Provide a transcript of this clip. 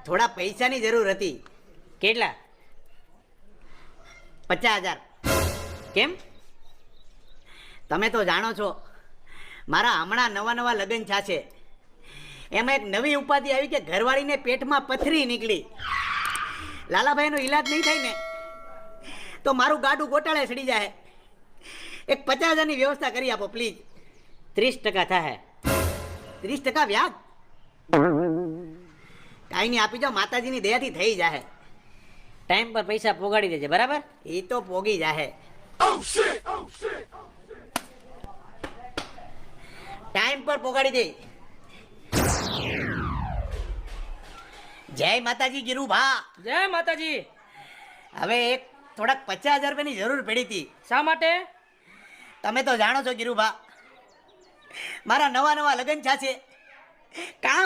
થોડા પૈસાની જરૂર હતી. કેટલા? 50,000. કેમ? તમે તો જાણો છો મારા હમણાં નવા લગ્ન છે. એમાં એક નવી ઉપાધિ આવી કે ઘરવાળીને પેટમાં પથરી નીકળી. લાલાભાઈનો ઈલાજ નહીં થાય ને તો મારું ગાડું ગોટાળે સડી જાય. એક 50,000ની વ્યવસ્થા કરી આપો પ્લીઝ. 30% થાય. 30% વ્યાજ? કાંઈ નહીં, આપી જાઓ, માતાજીની દયાથી થઈ જાય. ટાઈમ પર પૈસા પોગાડી દેજે, બરાબર? એ તો પોગી જાય. ટાઈમ પર પોગાડી દે. જય માતાજી ગિરુભા. જય માતાજી. હવે એક થોડાક 50,000 રૂપિયાની જરૂર પડી હતી. શા માટે? તમે તો જાણો છો ગિરુભા, મારા નવા લગ્ન છે. કામ